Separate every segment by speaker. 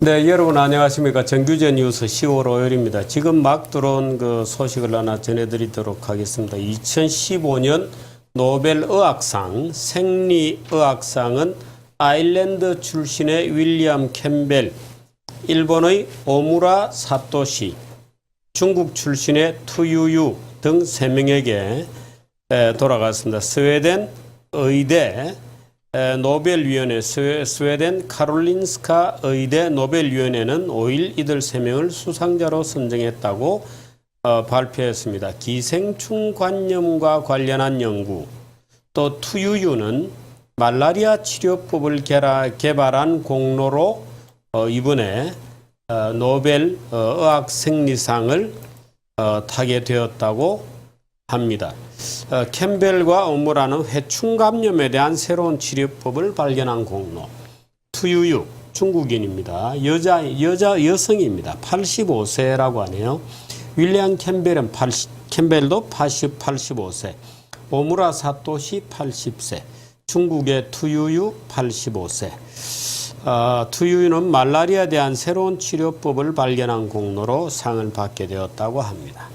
Speaker 1: 네, 여러분 안녕하십니까. 정규제 뉴스 10월 5일입니다. 지금 막 들어온 그 소식을 하나 전해드리도록 하겠습니다. 2015년 노벨의학상, 생리의학상은 아일랜드 출신의 윌리엄 캠벨, 일본의 오무라 사토시, 중국 출신의 투유유 등 3명에게 돌아갔습니다. 스웨덴 의대 노벨위원회, 스웨덴 카롤린스카 의대 노벨위원회는 5일 이들 3명을 수상자로 선정했다고 발표했습니다. 기생충관염과 관련한 연구, 또 투유유는 말라리아 치료법을 개발한 공로로 이번에 노벨 의학생리상을 타게 되었다고 합니다. 캠벨과 오무라는 회충 감염에 대한 새로운 치료법을 발견한 공로. 투유유 중국인입니다. 여성입니다. 85세라고 하네요. 윌리엄 캠벨은 캠벨도 85세. 오무라 사토시 80세. 중국의 투유유 85세. 투유유는 말라리아에 대한 새로운 치료법을 발견한 공로로 상을 받게 되었다고 합니다.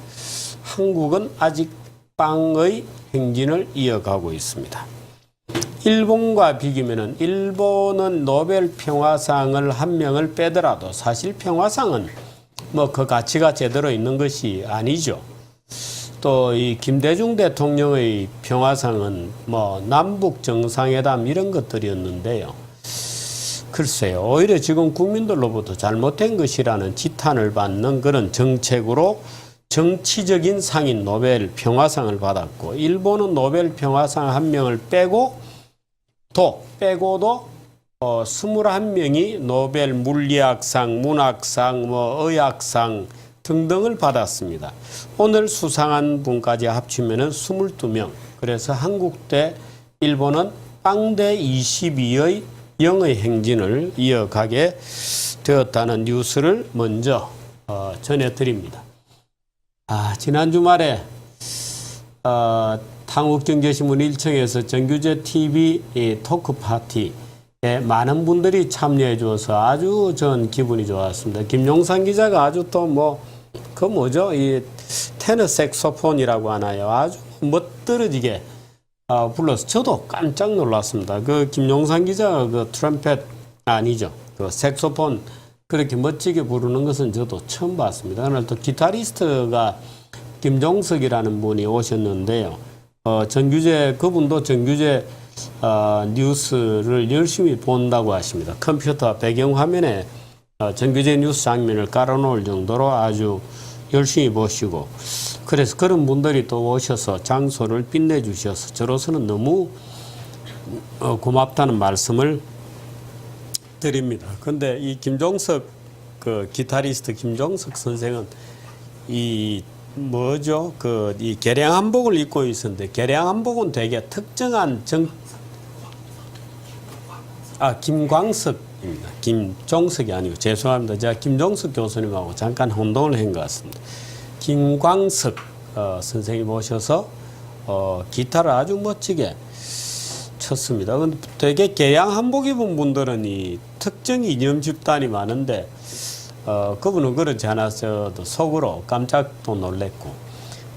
Speaker 1: 한국은 아직 빵의 행진을 이어가고 있습니다. 일본과 비교하면 일본은 노벨 평화상을 한 명을 빼더라도 사실 평화상은 뭐 그 가치가 제대로 있는 것이 아니죠. 또 이 김대중 대통령의 평화상은 뭐 남북 정상회담 이런 것들이었는데요. 글쎄요, 오히려 지금 국민들로부터 잘못된 것이라는 지탄을 받는 그런 정책으로 정치적인 상인 노벨 평화상을 받았고, 일본은 노벨 평화상 한 명을 빼고도 21명이 노벨 물리학상, 문학상, 의학상 등등을 받았습니다. 오늘 수상한 분까지 합치면 22명. 그래서 한국 대 일본은 빵대 22의 영의 행진을 이어가게 되었다는 뉴스를 먼저 전해드립니다. 지난 주말에 한국경제신문 1층에서 정규제 TV 토크 파티에 많은 분들이 참여해 주어서 아주 전 기분이 좋았습니다. 김용상 기자가 아주 또 이 테너 색소폰이라고 하나요? 아주 멋들어지게 불러서 저도 깜짝 놀랐습니다. 그 김용상 기자가 그 트럼펫 아니죠. 그 색소폰 그렇게 멋지게 부르는 것은 저도 처음 봤습니다. 오늘 또 기타리스트가 김종석이라는 분이 오셨는데요. 그분도 정규제 뉴스를 열심히 본다고 하십니다. 컴퓨터 배경화면에 정규제 뉴스 장면을 깔아놓을 정도로 아주 열심히 보시고, 그래서 그런 분들이 또 오셔서 장소를 빛내주셔서 저로서는 너무 고맙다는 말씀을 드립니다. 근데 이 김종석 그 기타리스트 김종석 선생은 이 개량 한복을 입고 있었는데, 개량 한복은 되게 특정한 김광석입니다. 김종석이 아니고 죄송합니다. 제가 김종석 교수님하고 잠깐 혼동을 한 것 같습니다. 김광석 선생님 오셔서 기타를 아주 멋지게 쳤습니다. 근데 되게 개량 한복 입은 분들은 이 특정 이념 집단이 많은데 그분은 그렇지 않았어도 속으로 깜짝도 놀랬고,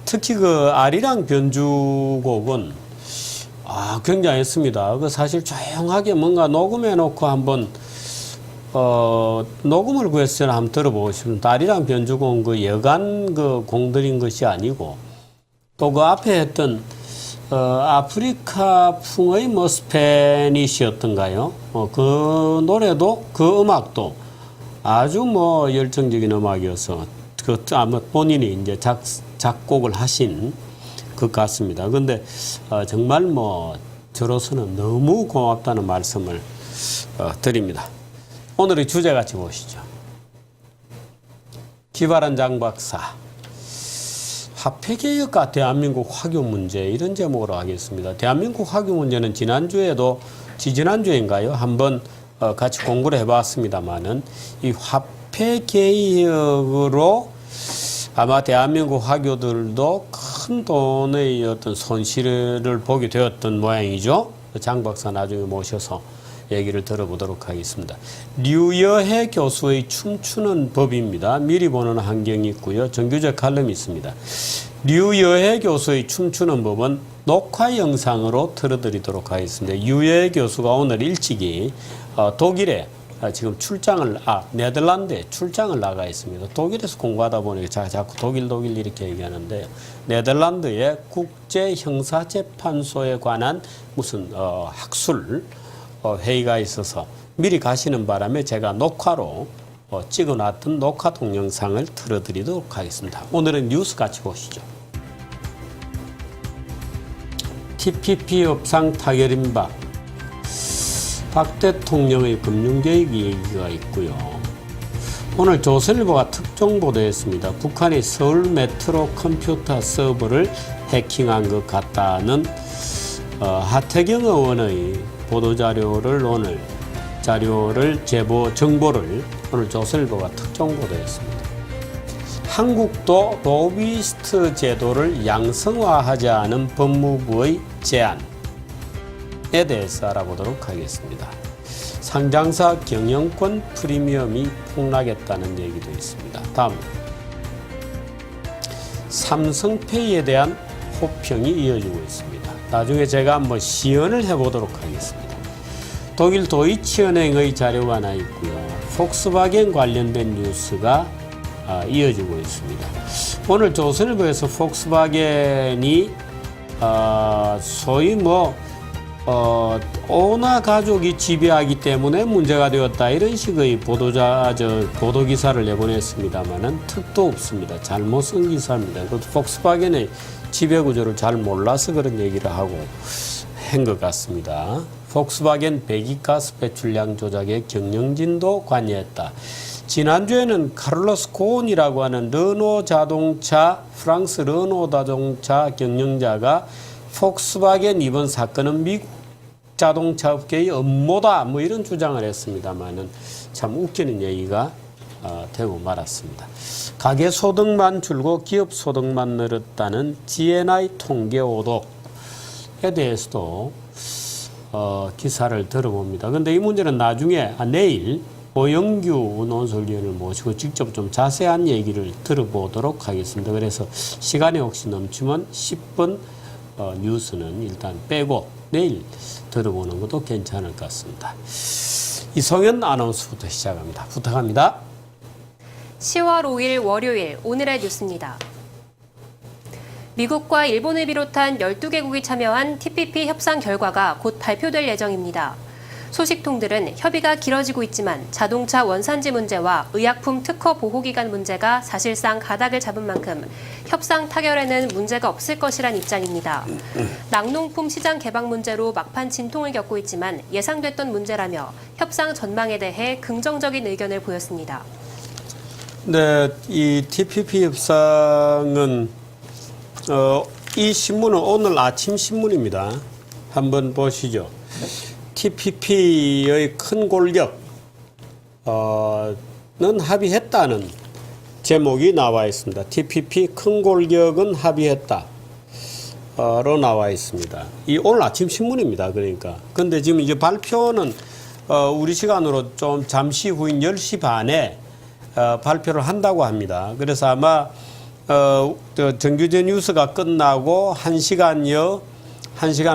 Speaker 1: 특히 그 아리랑 변주곡은 굉장했습니다. 그 사실 조용하게 뭔가 녹음해 놓고 한번 녹음을 구해서 한번 들어보고 싶습니다. 아리랑 변주곡은 그 여간 그 공들인 것이 아니고, 또 그 앞에 했던 아프리카풍의 스페니시였던가요? 그 노래도, 그 음악도 아주 열정적인 음악이어서 아마 본인이 이제 작곡을 하신 것 같습니다. 근데 정말 저로서는 너무 고맙다는 말씀을 드립니다. 오늘의 주제 같이 보시죠. 기발한 장 박사, 화폐개혁과 대한민국 화교 문제, 이런 제목으로 하겠습니다. 대한민국 화교 문제는 지지난주에인가요? 한번 같이 공부를 해봤습니다만은, 이 화폐개혁으로 아마 대한민국 화교들도 큰 돈의 어떤 손실을 보게 되었던 모양이죠. 장 박사 나중에 모셔서 얘기를 들어보도록 하겠습니다. 류여해 교수의 춤추는 법입니다. 미리 보는 환경이 있고요. 정규제 칼럼이 있습니다. 류여해 교수의 춤추는 법은 녹화 영상으로 틀어드리도록 하겠습니다. 류여해 교수가 오늘 일찍이 독일에 지금 네덜란드에 출장을 나가 있습니다. 독일에서 공부하다 보니까 자꾸 독일 이렇게 얘기하는데, 네덜란드의 국제형사재판소에 관한 무슨 학술 회의가 있어서 미리 가시는 바람에 제가 녹화로 찍어놨던 녹화 동영상을 틀어드리도록 하겠습니다. 오늘은 뉴스 같이 보시죠. TPP 협상 타결인 바 박 대통령의 금융계획 얘기가 있고요. 오늘 조선일보가 특종 보도했습니다. 북한이 서울 메트로 컴퓨터 서버를 해킹한 것 같다는 하태경 의원의 보도자료를 정보를 오늘 조선일보가 특종 보도했습니다. 한국도 로비스트 제도를 양성화하자는 법무부의 제안에 대해서 알아보도록 하겠습니다. 상장사 경영권 프리미엄이 폭락했다는 얘기도 있습니다. 다음, 삼성페이에 대한 호평이 이어지고 있습니다. 나중에 제가 한번 시연을 해보도록 하겠습니다. 독일 도이치은행의 자료가 하나 있고요. 폭스바겐 관련된 뉴스가 이어지고 있습니다. 오늘 조선일보에서 폭스바겐이 소위 오나 가족이 지배하기 때문에 문제가 되었다, 이런 식의 보도 기사를 내보냈습니다만은 특도 없습니다. 잘못 쓴 기사입니다. 그것도 폭스바겐의 지배 구조를 잘 몰라서 그런 얘기를 하고 한 것 같습니다. 폭스바겐 배기가스 배출량 조작에 경영진도 관여했다. 지난주에는 카를로스 고온이라고 하는 프랑스 르노 자동차 경영자가 폭스바겐 이번 사건은 미국 자동차 업계의 음모다, 이런 주장을 했습니다만은 참 웃기는 얘기가 되고 말았습니다. 가계 소득만 줄고 기업 소득만 늘었다는 GNI 통계 오독에 대해서도 기사를 들어봅니다. 그런데 이 문제는 나중에 내일 오영규 논설위원을 모시고 직접 좀 자세한 얘기를 들어보도록 하겠습니다. 그래서 시간이 혹시 넘치면 10분 뉴스는 일단 빼고 내일 들어보는 것도 괜찮을 것 같습니다. 이성현 아나운서부터 시작합니다. 부탁합니다.
Speaker 2: 10월 5일 월요일 오늘의 뉴스입니다. 미국과 일본을 비롯한 12개국이 참여한 TPP 협상 결과가 곧 발표될 예정입니다. 소식통들은 협의가 길어지고 있지만 자동차 원산지 문제와 의약품 특허 보호기간 문제가 사실상 가닥을 잡은 만큼 협상 타결에는 문제가 없을 것이란 입장입니다. 낙농품 시장 개방 문제로 막판 진통을 겪고 있지만 예상됐던 문제라며 협상 전망에 대해 긍정적인 의견을 보였습니다.
Speaker 1: 네, 이 TPP 협상은 이 신문은 오늘 아침 신문입니다. 한번 보시죠. TPP의 큰 골격은 합의했다는 제목이 나와 있습니다. TPP 큰 골격은 합의했다. 로 나와 있습니다. 이 오늘 아침 신문입니다. 그러니까. 근데 지금 이제 발표는 우리 시간으로 좀 잠시 후인 10시 반에 발표를 한다고 합니다. 그래서 아마 정규제 뉴스가 끝나고 1시간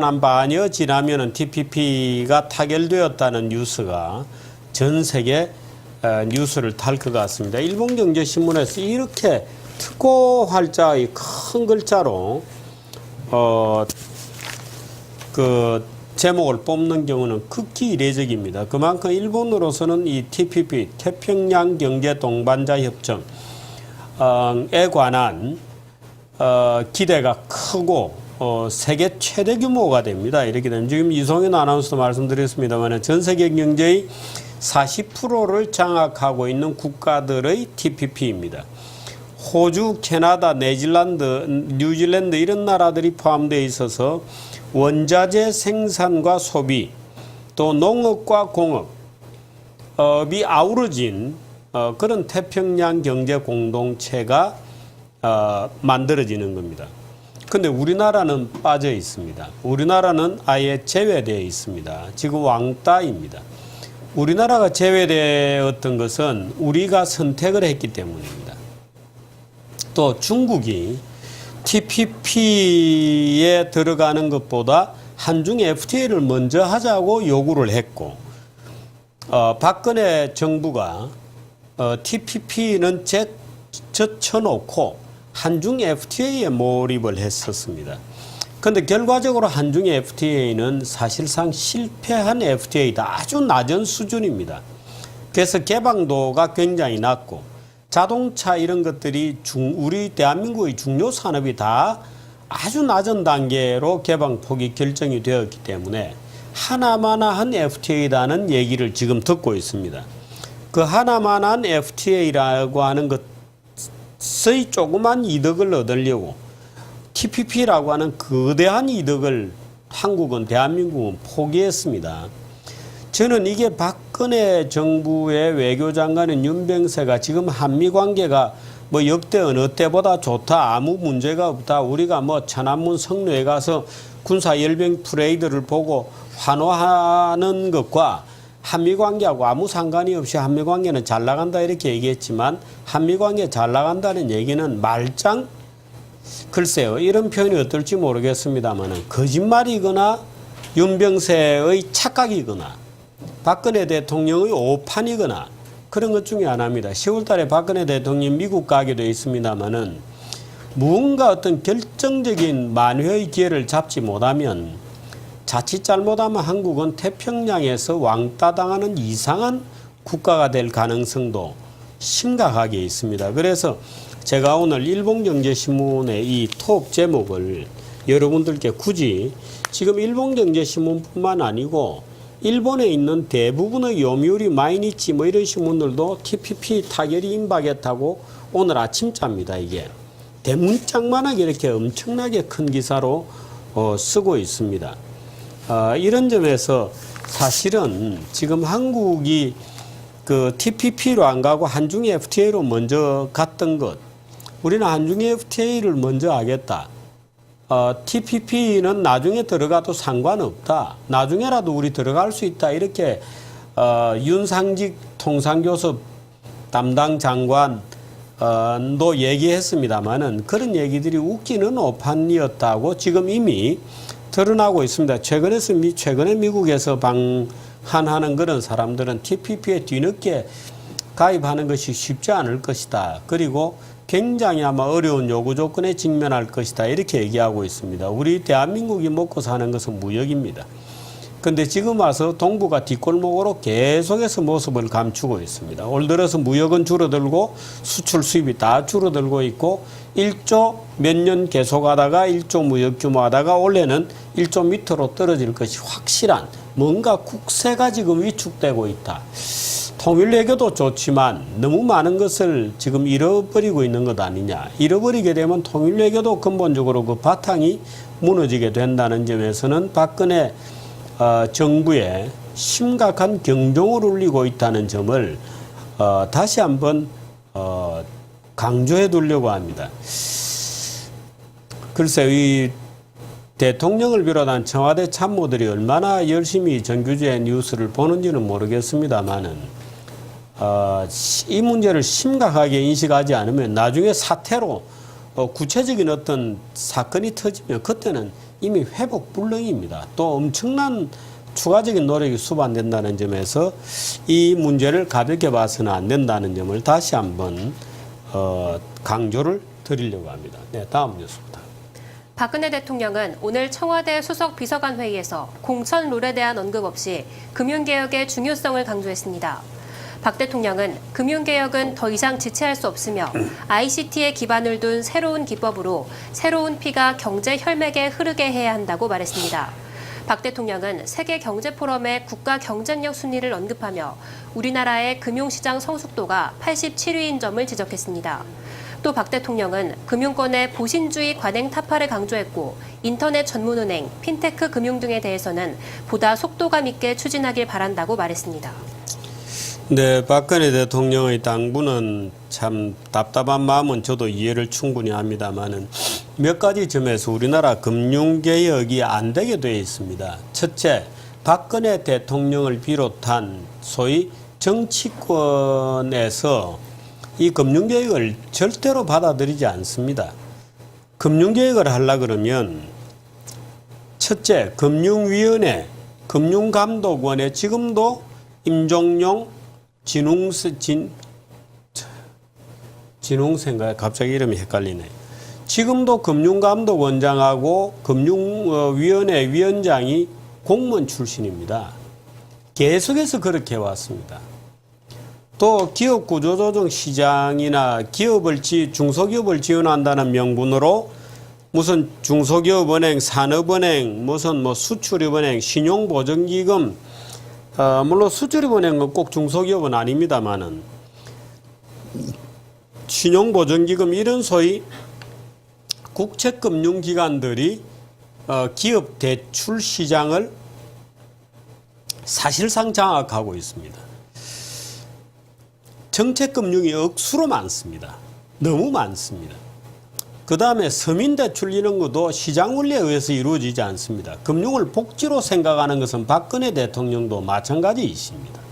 Speaker 1: 한 반여 지나면은 TPP가 타결되었다는 뉴스가 전 세계 뉴스를 탈 것 같습니다. 일본경제신문에서 이렇게 특고 활자의 큰 글자로 그 제목을 뽑는 경우는 극히 이례적입니다. 그만큼 일본으로서는 이 TPP 태평양 경제 동반자 협정에 관한 기대가 크고 세계 최대 규모가 됩니다. 이렇게 되면 지금 이성현 아나운서도 말씀드렸습니다만 전 세계 경제의 40%를 장악하고 있는 국가들의 TPP입니다. 호주, 캐나다, 뉴질랜드 이런 나라들이 포함되어 있어서 원자재 생산과 소비, 또 농업과 공업이 아우러진 그런 태평양 경제 공동체가 만들어지는 겁니다. 근데 우리나라는 빠져 있습니다. 우리나라는 아예 제외되어 있습니다. 지금 왕따입니다. 우리나라가 제외되었던 것은 우리가 선택을 했기 때문입니다. 또 중국이 TPP에 들어가는 것보다 한중 FTA를 먼저 하자고 요구를 했고, 박근혜 정부가 TPP는 제쳐놓고 한중 FTA에 몰입을 했었습니다. 그런데 결과적으로 한중 FTA는 사실상 실패한 FTA다. 아주 낮은 수준입니다. 그래서 개방도가 굉장히 낮고 자동차 이런 것들이 우리 대한민국의 중요 산업이 다 아주 낮은 단계로 개방폭이 결정이 되었기 때문에 하나만한 FTA라는 얘기를 지금 듣고 있습니다. 그 하나만한 FTA라고 하는 것의 조그만 이득을 얻으려고 TPP라고 하는 거대한 이득을 한국은, 대한민국은 포기했습니다. 저는 이게 박근혜 정부의 외교장관인 윤병세가 지금 한미관계가 뭐 역대 어느 때보다 좋다, 아무 문제가 없다, 우리가 뭐 천안문 성로에 가서 군사 열병 프레이드를 보고 환호하는 것과 한미관계하고 아무 상관이 없이 한미관계는 잘 나간다 이렇게 얘기했지만, 한미관계 잘 나간다는 얘기는 말짱, 글쎄요, 이런 표현이 어떨지 모르겠습니다만 거짓말이거나 윤병세의 착각이거나 박근혜 대통령의 오판이거나 그런 것 중에 하나입니다. 10월 달에 박근혜 대통령이 미국 가게 되어 있습니다만은 무언가 어떤 결정적인 만회의 기회를 잡지 못하면, 자칫 잘못하면 한국은 태평양에서 왕따당하는 이상한 국가가 될 가능성도 심각하게 있습니다. 그래서 제가 오늘 일본경제신문의 이 톱 제목을 여러분들께 굳이, 지금 일본경제신문뿐만 아니고 일본에 있는 대부분의 요미우리 마이니치 뭐 이런 신문들도 TPP 타결이 임박했다고 오늘 아침자입니다. 이게 대문짝만하게 이렇게 엄청나게 큰 기사로 쓰고 있습니다. 이런 점에서 사실은 지금 한국이 그 TPP로 안 가고 한중 FTA로 먼저 갔던 것, 우리는 한중 FTA를 먼저 하겠다. TPP는 나중에 들어가도 상관없다. 나중에라도 우리 들어갈 수 있다. 이렇게 윤상직 통상교섭 담당 장관도 얘기했습니다만은 그런 얘기들이 웃기는 오판이었다고 지금 이미 드러나고 있습니다. 최근에 미국에서 방한하는 그런 사람들은 TPP에 뒤늦게 가입하는 것이 쉽지 않을 것이다. 그리고 굉장히 아마 어려운 요구 조건에 직면할 것이다. 이렇게 얘기하고 있습니다. 우리 대한민국이 먹고 사는 것은 무역입니다. 그런데 지금 와서 동북아 뒷골목으로 계속해서 모습을 감추고 있습니다. 올 들어서 무역은 줄어들고 수출 수입이 다 줄어들고 있고 1조 몇 년 계속하다가 1조 무역 규모하다가 올해는 1조 밑으로 떨어질 것이 확실한 뭔가 국세가 지금 위축되고 있다. 통일외교도 좋지만 너무 많은 것을 지금 잃어버리고 있는 것 아니냐. 잃어버리게 되면 통일외교도 근본적으로 그 바탕이 무너지게 된다는 점에서는 박근혜 정부에 심각한 경종을 울리고 있다는 점을 다시 한번 강조해 두려고 합니다. 글쎄요, 이 대통령을 비롯한 청와대 참모들이 얼마나 열심히 정규제 뉴스를 보는지는 모르겠습니다만은 이 문제를 심각하게 인식하지 않으면 나중에 사태로 구체적인 어떤 사건이 터지면 그때는 이미 회복 불능입니다. 또 엄청난 추가적인 노력이 수반된다는 점에서 이 문제를 가볍게 봐서는 안 된다는 점을 다시 한번 강조를 드리려고 합니다. 네, 다음 뉴스입니다.
Speaker 2: 박근혜 대통령은 오늘 청와대 수석 비서관 회의에서 공천 룰에 대한 언급 없이 금융개혁의 중요성을 강조했습니다. 박 대통령은 금융개혁은 더 이상 지체할 수 없으며 ICT에 기반을 둔 새로운 기법으로 새로운 피가 경제 혈맥에 흐르게 해야 한다고 말했습니다. 박 대통령은 세계경제포럼의 국가 경쟁력 순위를 언급하며 우리나라의 금융시장 성숙도가 87위인 점을 지적했습니다. 또 박 대통령은 금융권의 보신주의 관행 타파를 강조했고 인터넷 전문은행, 핀테크 금융 등에 대해서는 보다 속도감 있게 추진하길 바란다고 말했습니다.
Speaker 1: 네, 박근혜 대통령의 당부는 참 답답한 마음은 저도 이해를 충분히 합니다만은 몇 가지 점에서 우리나라 금융개혁이 안 되게 되어 있습니다. 첫째, 박근혜 대통령을 비롯한 소위 정치권에서 이 금융개혁을 절대로 받아들이지 않습니다. 금융개혁을 하려고 그러면 첫째, 금융위원회, 금융감독원에 지금도 임종용 진흥세인가요? 갑자기 이름이 헷갈리네. 지금도 금융감독원장하고 금융위원회 위원장이 공무원 출신입니다. 계속해서 그렇게 해왔습니다. 또 기업구조조정 시장이나 중소기업을 지원한다는 명분으로 무슨 중소기업은행, 산업은행, 무슨 뭐 수출입은행, 신용보증기금, 물론 수출입은행은 꼭 중소기업은 아닙니다만은 신용보증기금 이런 소위 국책금융기관들이 기업 대출 시장을 사실상 장악하고 있습니다. 정책금융이 억수로 많습니다. 너무 많습니다. 그 다음에 서민대출 이런 것도 시장 원리에 의해서 이루어지지 않습니다. 금융을 복지로 생각하는 것은 박근혜 대통령도 마찬가지이십니다.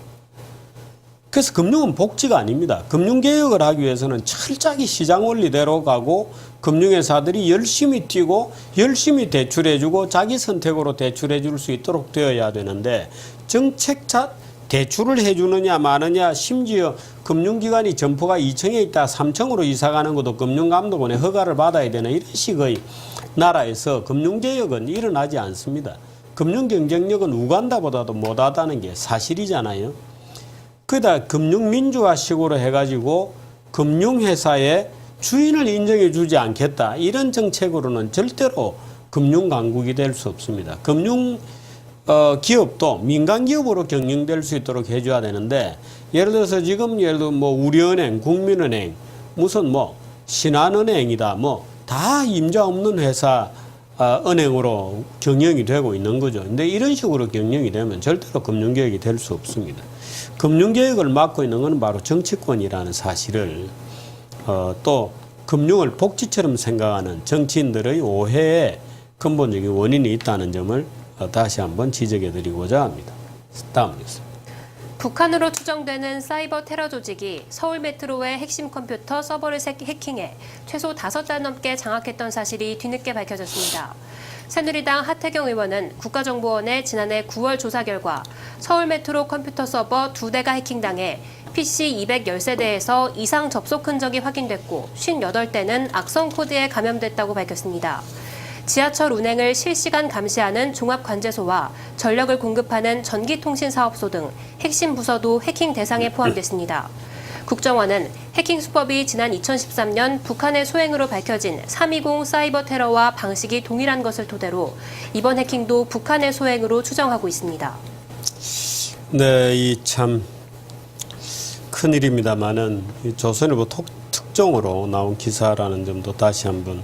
Speaker 1: 그래서 금융은 복지가 아닙니다. 금융개혁을 하기 위해서는 철저하게 시장 원리대로 가고 금융회사들이 열심히 뛰고 열심히 대출해주고 자기 선택으로 대출해줄 수 있도록 되어야 되는데 정책자 대출을 해주느냐 마느냐 심지어 금융기관이 점포가 2층에 있다 3층으로 이사가는 것도 금융감독원의 허가를 받아야 되는 이런 식의 나라에서 금융개혁은 일어나지 않습니다. 금융경쟁력은 우간다보다도 못하다는 게 사실이잖아요. 그러다 금융민주화식으로 해가지고 금융회사의 주인을 인정해 주지 않겠다. 이런 정책으로는 절대로 금융강국이 될 수 없습니다. 기업도 민간기업으로 경영될 수 있도록 해줘야 되는데 예를 들어서 지금 뭐 우리은행, 국민은행, 무슨 뭐 신한은행이다 뭐 다 임자 없는 회사 은행으로 경영이 되고 있는 거죠. 근데 이런 식으로 경영이 되면 절대로 금융개혁이 될 수 없습니다. 금융개혁을 맡고 있는 것은 바로 정치권이라는 사실을 또 금융을 복지처럼 생각하는 정치인들의 오해에 근본적인 원인이 있다는 점을 다시 한번 지적해 드리고자 합니다. 다음 뉴스.
Speaker 2: 북한으로 추정되는 사이버 테러 조직이 서울 메트로의 핵심 컴퓨터 서버를 해킹해 최소 5달 넘게 장악했던 사실이 뒤늦게 밝혀졌습니다. 새누리당 하태경 의원은 국가정보원의 지난해 9월 조사 결과 서울 메트로 컴퓨터 서버 2대가 해킹당해 PC 210세대에서 이상 접속 흔적이 확인됐고 58대는 악성 코드에 감염됐다고 밝혔습니다. 지하철 운행을 실시간 감시하는 종합관제소와 전력을 공급하는 전기통신사업소 등 핵심 부서도 해킹 대상에 포함됐습니다. 국정원은 해킹 수법이 지난 2013년 북한의 소행으로 밝혀진 3.20 사이버 테러와 방식이 동일한 것을 토대로 이번 해킹도 북한의 소행으로 추정하고 있습니다.
Speaker 1: 네, 이 참 큰일입니다만은 조선일보 특종으로 나온 기사라는 점도 다시 한번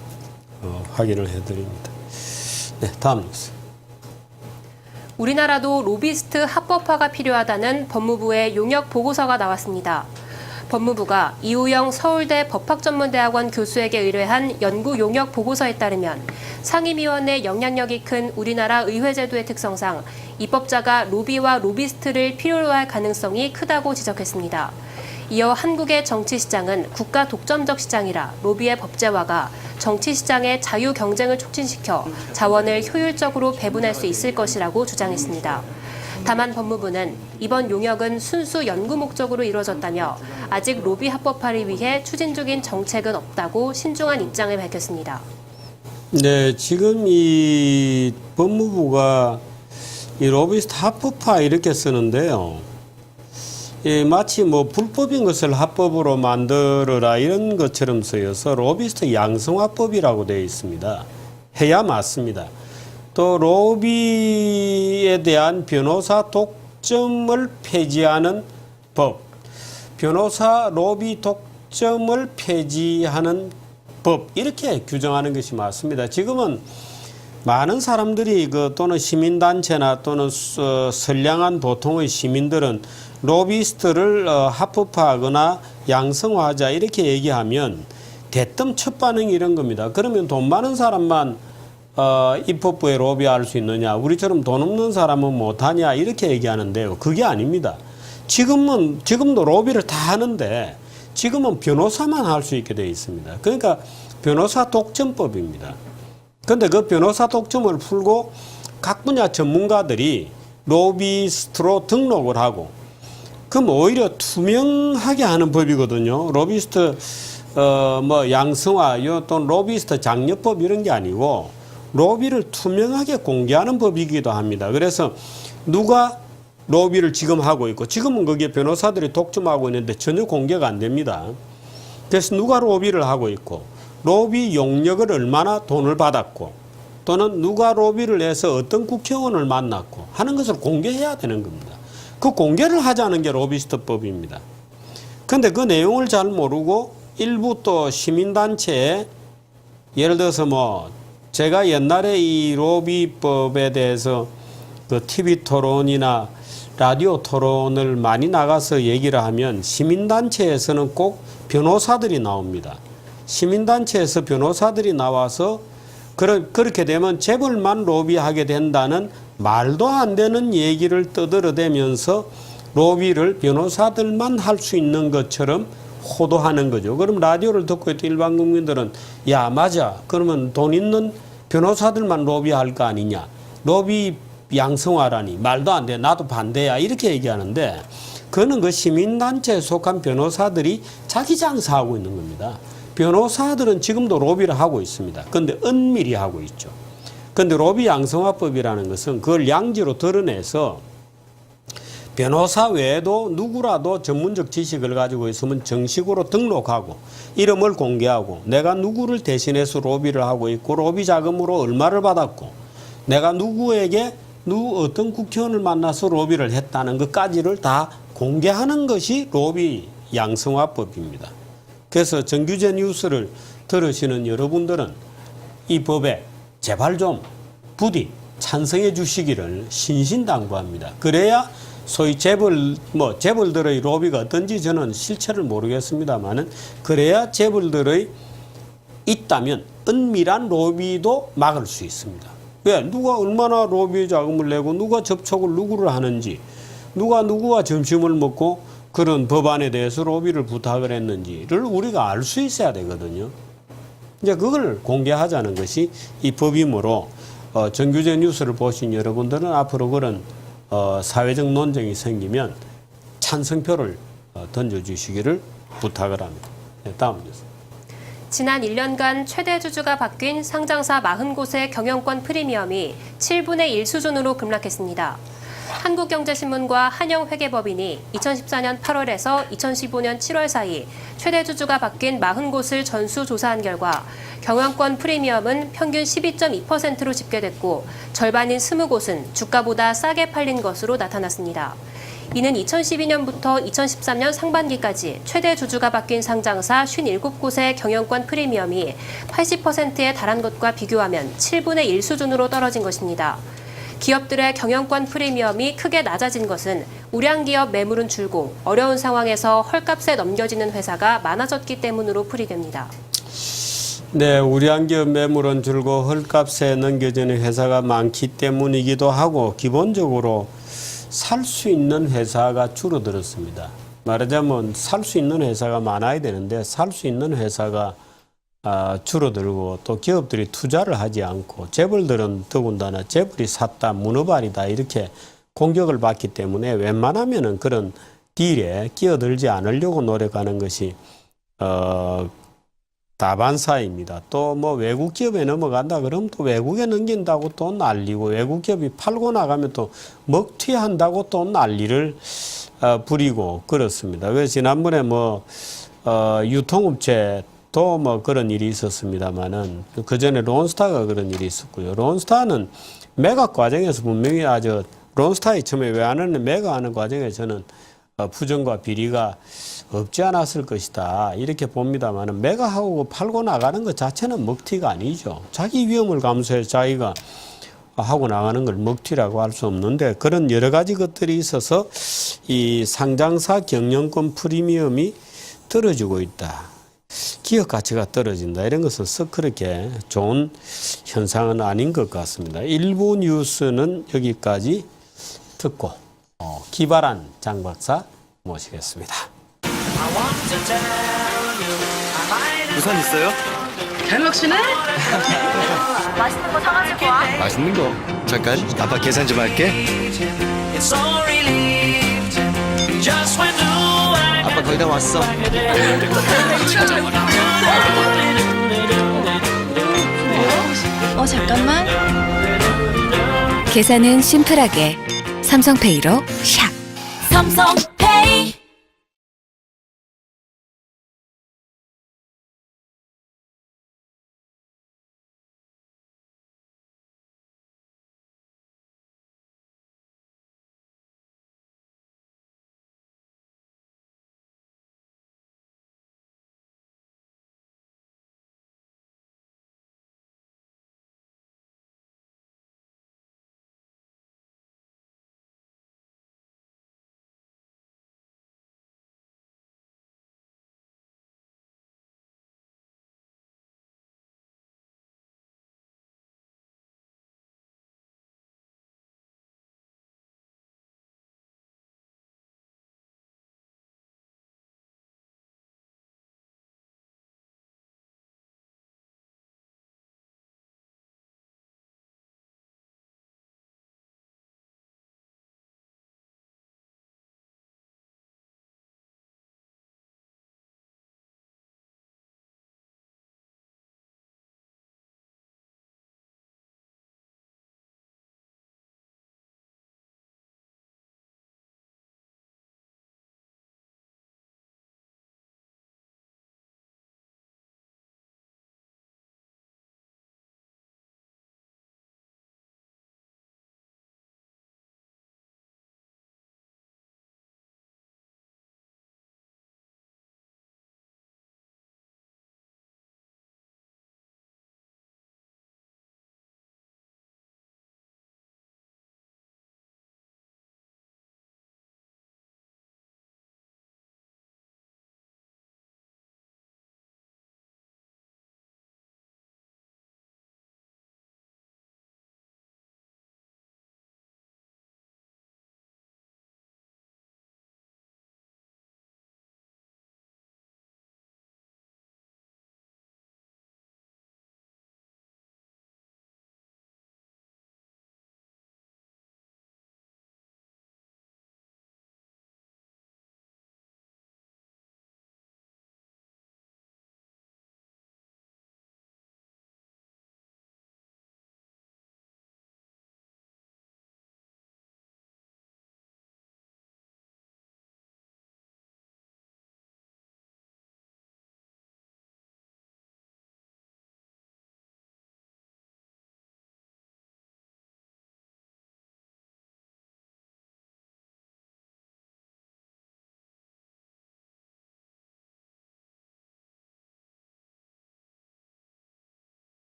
Speaker 1: 확인을 해드립니다. 네, 다음 뉴스.
Speaker 2: 우리나라도 로비스트 합법화가 필요하다는 법무부의 용역 보고서가 나왔습니다. 법무부가 이우영 서울대 법학전문대학원 교수에게 의뢰한 연구 용역 보고서에 따르면 상임위원의 영향력이 큰 우리나라 의회제도의 특성상 입법자가 로비와 로비스트를 필요로 할 가능성이 크다고 지적했습니다. 이어 한국의 정치시장은 국가 독점적 시장이라 로비의 법제화가 정치시장의 자유 경쟁을 촉진시켜 자원을 효율적으로 배분할 수 있을 것이라고 주장했습니다. 다만 법무부는 이번 용역은 순수 연구 목적으로 이루어졌다며 아직 로비 합법화를 위해 추진 중인 정책은 없다고 신중한 입장을 밝혔습니다.
Speaker 1: 네, 지금 이 법무부가 이 로비스트 합법화 이렇게 쓰는데요. 마치 뭐 불법인 것을 합법으로 만들어라 이런 것처럼 쓰여서 로비스트 양성화법이라고 되어 있습니다. 해야 맞습니다. 또 로비에 대한 변호사 독점을 폐지하는 법, 변호사 로비 독점을 폐지하는 법 이렇게 규정하는 것이 맞습니다. 지금은 많은 사람들이 또는 시민단체나 또는 선량한 보통의 시민들은 로비스트를 합법화하거나 양성화하자 이렇게 얘기하면 대뜸 첫 반응이 이런 겁니다. 그러면 돈 많은 사람만 입법부에 로비할 수 있느냐, 우리처럼 돈 없는 사람은 못하냐, 이렇게 얘기하는데요. 그게 아닙니다. 지금도 로비를 다 하는데 지금은 변호사만 할 수 있게 되어 있습니다. 그러니까 변호사 독점법입니다. 그런데 그 변호사 독점을 풀고 각 분야 전문가들이 로비스트로 등록을 하고, 그럼 오히려 투명하게 하는 법이거든요. 로비스트 양성화 또는 로비스트 장려법 이런 게 아니고 로비를 투명하게 공개하는 법이기도 합니다. 그래서 누가 로비를 지금 하고 있고, 지금은 거기에 변호사들이 독점하고 있는데 전혀 공개가 안 됩니다. 그래서 누가 로비를 하고 있고, 로비 용역을 얼마나 돈을 받았고, 또는 누가 로비를 해서 어떤 국회의원을 만났고 하는 것을 공개해야 되는 겁니다. 그 공개를 하자는 게 로비스트법입니다. 그런데 그 내용을 잘 모르고 일부 또 시민단체에, 예를 들어서 제가 옛날에 이 로비법에 대해서 그 TV 토론이나 라디오 토론을 많이 나가서 얘기를 하면 시민단체에서는 꼭 변호사들이 나옵니다. 시민단체에서 변호사들이 나와서 그렇게 되면 재벌만 로비하게 된다는 말도 안 되는 얘기를 떠들어대면서 로비를 변호사들만 할 수 있는 것처럼 호도하는 거죠. 그럼 라디오를 듣고 있던 일반 국민들은 야, 맞아. 그러면 돈 있는 변호사들만 로비할 거 아니냐. 로비 양성화라니 말도 안 돼. 나도 반대야. 이렇게 얘기하는데 그거는 그 시민단체에 속한 변호사들이 자기 장사하고 있는 겁니다. 변호사들은 지금도 로비를 하고 있습니다. 그런데 은밀히 하고 있죠. 그런데 로비 양성화법이라는 것은 그걸 양지로 드러내서 변호사 외에도 누구라도 전문적 지식을 가지고 있으면 정식으로 등록하고 이름을 공개하고 내가 누구를 대신해서 로비를 하고 있고 로비 자금으로 얼마를 받았고 내가 누구에게 어떤 국회의원을 만나서 로비를 했다는 것까지를 다 공개하는 것이 로비 양성화법입니다. 그래서 정규제 뉴스를 들으시는 여러분들은 이 법에 제발 좀 부디 찬성해 주시기를 신신당부합니다. 그래야 소위 재벌들의 로비가 어떤지 저는 실체를 모르겠습니다만은 그래야 재벌들의 있다면 은밀한 로비도 막을 수 있습니다. 왜? 누가 얼마나 로비 자금을 내고 누가 접촉을 누구를 하는지 누가 누구와 점심을 먹고 그런 법안에 대해서 로비를 부탁을 했는지를 우리가 알 수 있어야 되거든요. 이제 그걸 공개하자는 것이 이 법이므로 정규제 뉴스를 보신 여러분들은 앞으로 그런 사회적 논쟁이 생기면 찬성표를 던져주시기를 부탁을 합니다. 네, 다음 뉴스.
Speaker 2: 지난 1년간 최대 주주가 바뀐 상장사 40곳의 경영권 프리미엄이 7분의 1 수준으로 급락했습니다. 한국경제신문과 한영회계법인이 2014년 8월에서 2015년 7월 사이 최대 주주가 바뀐 40곳을 전수 조사한 결과 경영권 프리미엄은 평균 12.2%로 집계됐고 절반인 20곳은 주가보다 싸게 팔린 것으로 나타났습니다. 이는 2012년부터 2013년 상반기까지 최대 주주가 바뀐 상장사 57곳의 경영권 프리미엄이 80%에 달한 것과 비교하면 7분의 1 수준으로 떨어진 것입니다. 기업들의 경영권 프리미엄이 크게 낮아진 것은 우량 기업 매물은 줄고 어려운 상황에서 헐값에 넘겨지는 회사가 많아졌기 때문으로 풀이됩니다.
Speaker 1: 네, 우량 기업 매물은 줄고 헐값에 넘겨지는 회사가 많기 때문이기도 하고 기본적으로 살 수 있는 회사가 줄어들었습니다. 말하자면 살 수 있는 회사가 많아야 되는데 살 수 있는 회사가 줄어들고 또 기업들이 투자를 하지 않고 재벌들은 더군다나 재벌이 샀다 문어발이다 이렇게 공격을 받기 때문에 웬만하면은 그런 딜에 끼어들지 않으려고 노력하는 것이 다반사입니다. 또 외국 기업에 넘어간다 그러면 또 외국에 넘긴다고 또 난리고 외국 기업이 팔고 나가면 또 먹튀한다고 또 난리를 부리고 그렇습니다. 그래서 지난번에 유통업체 또 그런 일이 있었습니다만은 그 전에 론스타가 그런 일이 있었고요. 론스타는 매각 과정에서 분명히 론스타에 처음에 왜 안 하는 매각하는 과정에서는 부정과 비리가 없지 않았을 것이다 이렇게 봅니다만은 매각하고 팔고 나가는 것 자체는 먹튀가 아니죠. 자기 위험을 감수해서 자기가 하고 나가는 걸 먹튀라고 할 수 없는데 그런 여러 가지 것들이 있어서 이 상장사 경영권 프리미엄이 떨어지고 있다. 기업 가치가 떨어진다. 이런 것은 썩 그렇게 좋은 현상은 아닌 것 같습니다. 일부 뉴스는 여기까지 듣고 기발한 장 박사 모시겠습니다.
Speaker 3: 우산 있어요?
Speaker 4: 잘 먹시네?
Speaker 5: 맛있는 거 사가지고 와.
Speaker 3: 맛있는 거. 잠깐, 아빠 계산 좀 할게. 아빠 거의 다 왔어.
Speaker 4: 잠깐만.
Speaker 6: 계산은 심플하게 삼성페이로 샥.
Speaker 5: 삼성페이.